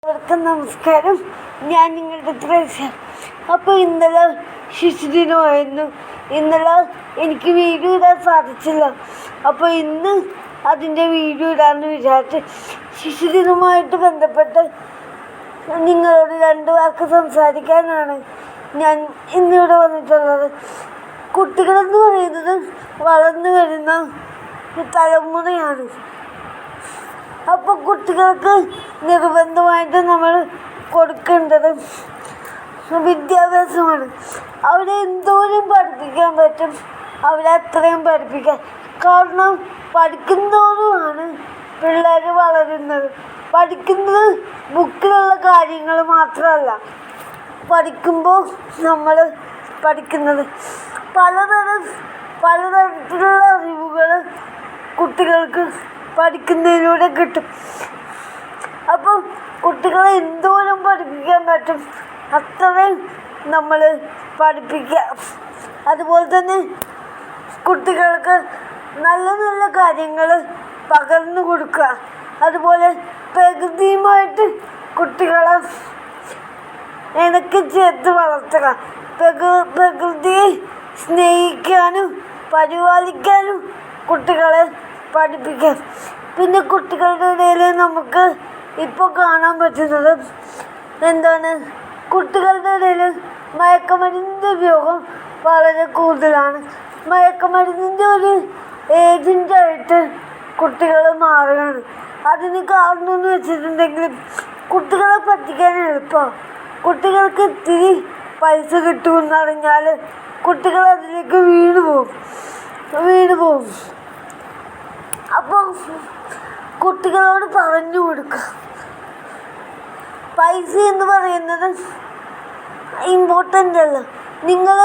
എല്ലാവർക്കും നമസ്കാരം. ഞാൻ നിങ്ങളുടെ ത്രേസ്യ. അപ്പോൾ ഇന്നലെ ശിശുദിനമായിരുന്നു. ഇന്നലെ എനിക്ക് വീഡിയോ ഇടാൻ സാധിച്ചില്ല. അപ്പോൾ ഇന്ന് അതിൻ്റെ വീഡിയോ ഇടാമെന്ന് വിചാരിച്ച് ശിശുദിനവുമായിട്ട് ബന്ധപ്പെട്ട് നിങ്ങളോട് 2 വാക്ക് സംസാരിക്കാനാണ് ഞാൻ ഇന്നിവിടെ വന്നിട്ടുള്ളത്. കുട്ടികളെന്ന് പറയുന്നത് വളർന്നു വരുന്ന തലമുറയാണ്. അപ്പോൾ കുട്ടികൾക്ക് നിർബന്ധമായിട്ട് നമ്മൾ കൊടുക്കേണ്ടത് വിദ്യാഭ്യാസമാണ്. അവരെ എന്തോരം പഠിപ്പിക്കാൻ പറ്റും അവരെ അത്രയും പഠിപ്പിക്കാൻ. കാരണം പഠിക്കുന്നതോടുമാണ് പിള്ളേർ വളരുന്നത്. പഠിക്കുന്നത് ബുക്കിലുള്ള കാര്യങ്ങൾ മാത്രമല്ല. പഠിക്കുമ്പോൾ നമ്മൾ പഠിക്കുന്നത് പലതരത്തിലുള്ള അറിവുകൾ കുട്ടികൾക്ക് പഠിക്കുന്നതിലൂടെ കിട്ടും. അപ്പോൾ കുട്ടികളെ എന്തോരം പഠിപ്പിക്കാൻ പറ്റും അത്രയും നമ്മൾ പഠിപ്പിക്കുക. അതുപോലെ തന്നെ കുട്ടികൾക്ക് നല്ല നല്ല കാര്യങ്ങൾ പകർന്നു കൊടുക്കുക. അതുപോലെ പ്രകൃതിയുമായിട്ട് കുട്ടികളെ ഇണക്കി ചേർത്ത് വളർത്തുക. പ്രകൃതിയെ സ്നേഹിക്കാനും പരിപാലിക്കാനും കുട്ടികളെ പഠിപ്പിക്കാം. പിന്നെ കുട്ടികളുടെ ഇടയിൽ നമുക്ക് ഇപ്പോൾ കാണാൻ പറ്റുന്നത് എന്താണ്? കുട്ടികളുടെ ഇടയിൽ മയക്കുമരുന്നിൻ്റെ ഉപയോഗം വളരെ കൂടുതലാണ്. മയക്കുമരുന്നിൻ്റെ ഒരു ഏജൻ്റായിട്ട് കുട്ടികൾ മാറുകയാണ്. അതിന് കാരണം എന്ന് വെച്ചിട്ടുണ്ടെങ്കിൽ കുട്ടികളെ പറ്റിക്കാൻ എളുപ്പമാണ്. കുട്ടികൾക്ക് ഇത്തിരി പൈസ കിട്ടുമെന്നറിഞ്ഞാൽ കുട്ടികൾ അതിലേക്ക് വീണു പോകും. അപ്പോൾ കുട്ടികളോട് പറഞ്ഞു കൊടുക്കുക. പൈസ എന്ന് പറയുന്നത് ഇമ്പോർട്ടൻ്റ് അല്ല. നിങ്ങൾ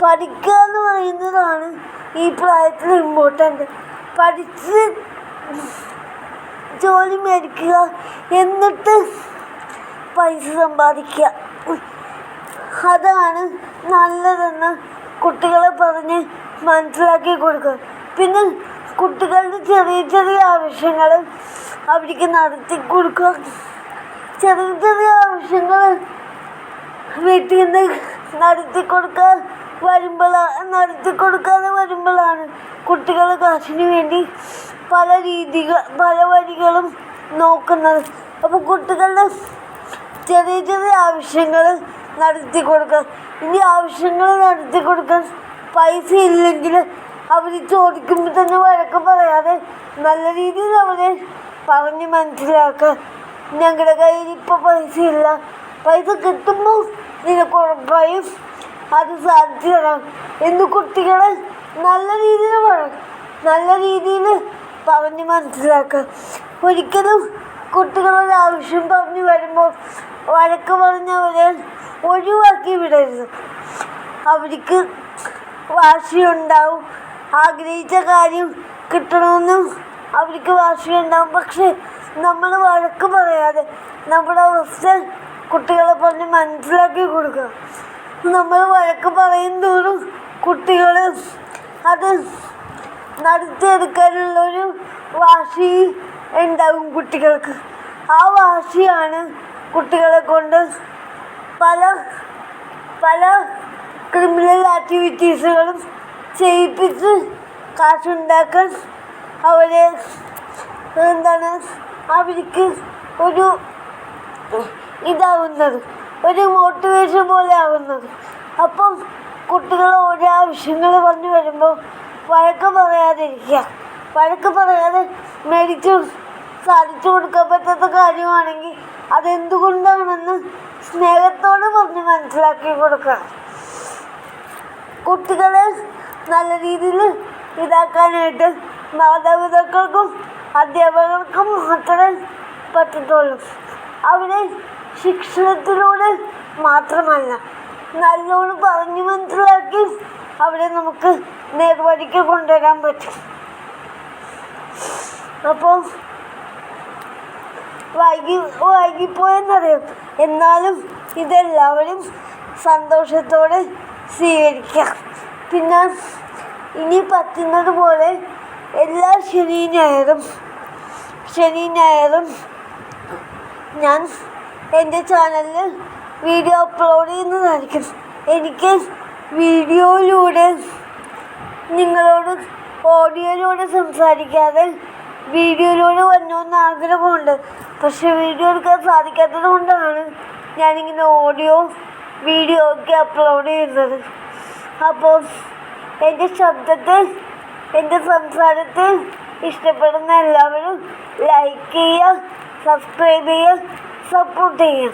പഠിക്കുക എന്ന് പറയുന്നതാണ് ഈ പ്രായത്തിൽ ഇമ്പോർട്ടൻ്റ്. പഠിച്ച് ജോലി മേടിക്കുക, എന്നിട്ട് പൈസ സമ്പാദിക്കുക, അതാണ് നല്ലതെന്ന് കുട്ടികളെ പറഞ്ഞ് മനസ്സിലാക്കി കൊടുക്കുക. പിന്നെ കുട്ടികളുടെ ചെറിയ ചെറിയ ആവശ്യങ്ങൾ അവർക്ക് നടത്തി കൊടുക്കുക. ചെറിയ ചെറിയ ആവശ്യങ്ങൾ വീട്ടിൽ നിന്ന് നടത്തി കൊടുക്കാതെ വരുമ്പോഴാണ് കുട്ടികൾ കാശിന് വേണ്ടി പല വഴികളും നോക്കുന്നത്. അപ്പോൾ കുട്ടികളുടെ ചെറിയ ചെറിയ ആവശ്യങ്ങൾ നടത്തി കൊടുക്കുക. ഇനി ആവശ്യങ്ങൾ നടത്തി കൊടുക്കാൻ പൈസ ഇല്ലെങ്കിൽ അവർ ചോദിക്കുമ്പോൾ തന്നെ വഴക്ക് പറയാതെ നല്ല രീതിയിൽ അവരെ പറഞ്ഞ് മനസ്സിലാക്കുക. ഞങ്ങളുടെ കയ്യിൽ ഇപ്പോൾ പൈസ ഇല്ല, പൈസ കിട്ടുമ്പോൾ നിനക്ക് ഉറപ്പായും അത് സാധിച്ചു തരാം എന്ന് കുട്ടികളെ നല്ല രീതിയിൽ പറഞ്ഞ് മനസ്സിലാക്കുക. ഒരിക്കലും കുട്ടികളൊരു ആവശ്യം പറഞ്ഞു വരുമ്പോൾ വഴക്ക് പറഞ്ഞവരെ ഒഴിവാക്കി വിടരുത്. അവർക്ക് വാശിയുണ്ടാവും. ആഗ്രഹിച്ച കാര്യം കിട്ടണമെന്നും അവർക്ക് വാശിയുണ്ടാവും. പക്ഷെ നമ്മൾ വഴക്ക് പറയാതെ നമ്മുടെ അവസ്ഥ കുട്ടികളെ പറഞ്ഞ് മനസ്സിലാക്കി കൊടുക്കുക. നമ്മൾ വഴക്ക് പറയും തോറും കുട്ടികൾ അത് നടത്തിയെടുക്കാനുള്ളൊരു വാശി ഉണ്ടാകും കുട്ടികൾക്ക്. ആ വാശിയാണ് കുട്ടികളെ കൊണ്ട് പല ക്രിമിനൽ ആക്ടിവിറ്റീസുകളും ചെയ്യിപ്പിച്ച് കാശുണ്ടാക്കാൻ അവർക്ക് ഒരു ഒരു മോട്ടിവേഷൻ പോലെ ആവുന്നത്. അപ്പം കുട്ടികൾ ഓരോ ആവശ്യങ്ങൾ പറഞ്ഞു വരുമ്പോൾ വഴക്ക് പറയാതെ മേടിച്ച് സാധിച്ചു കൊടുക്കാൻ പറ്റാത്ത കാര്യമാണെങ്കിൽ അതെന്തുകൊണ്ടാണെന്ന് സ്നേഹത്തോടെ പറഞ്ഞ് മനസ്സിലാക്കി കൊടുക്കുക. കുട്ടികളെ നല്ല രീതിയിൽ ഇതാക്കാനായിട്ട് മാതാപിതാക്കൾക്കും അധ്യാപകർക്കും മാത്രമേ പറ്റത്തുള്ളൂ. അവരെ ശിക്ഷണത്തിലൂടെ മാത്രമല്ല, നല്ലോണം പറഞ്ഞ് മനസ്സിലാക്കി അവരെ നമുക്ക് നേർവഴിക്ക് കൊണ്ടുവരാൻ പറ്റും. അപ്പോൾ വൈകിപ്പോയെന്നറിയാം, എന്നാലും ഇതെല്ലാവരും സന്തോഷത്തോടെ സ്വീകരിക്കാം. പിന്നെ ഇനി പറ്റുന്നത് പോലെ എല്ലാ ശനി ഞായറും ഞാൻ എൻ്റെ ചാനലിൽ വീഡിയോ അപ്ലോഡ് ചെയ്യുന്നതായിരിക്കും. എനിക്ക് വീഡിയോയിലൂടെ നിങ്ങളോട് ഓഡിയോയിലൂടെ സംസാരിക്കാതെ വീഡിയോയിലൂടെ വരണമെന്ന് ആഗ്രഹമുണ്ട്. പക്ഷെ വീഡിയോ എടുക്കാൻ സാധിക്കാത്തത് കൊണ്ടാണ് ഞാനിങ്ങനെ വീഡിയോ ഒക്കെ അപ്ലോഡ് ചെയ്യുന്നത്. അപ്പോൾ എൻ്റെ ശബ്ദത്തെ, എൻ്റെ സംസാരത്തെ ഇഷ്ടപ്പെടുന്ന എല്ലാവരും ലൈക്ക് ചെയ്യുക, സബ്സ്ക്രൈബ് ചെയ്യുക, സപ്പോർട്ട് ചെയ്യുക.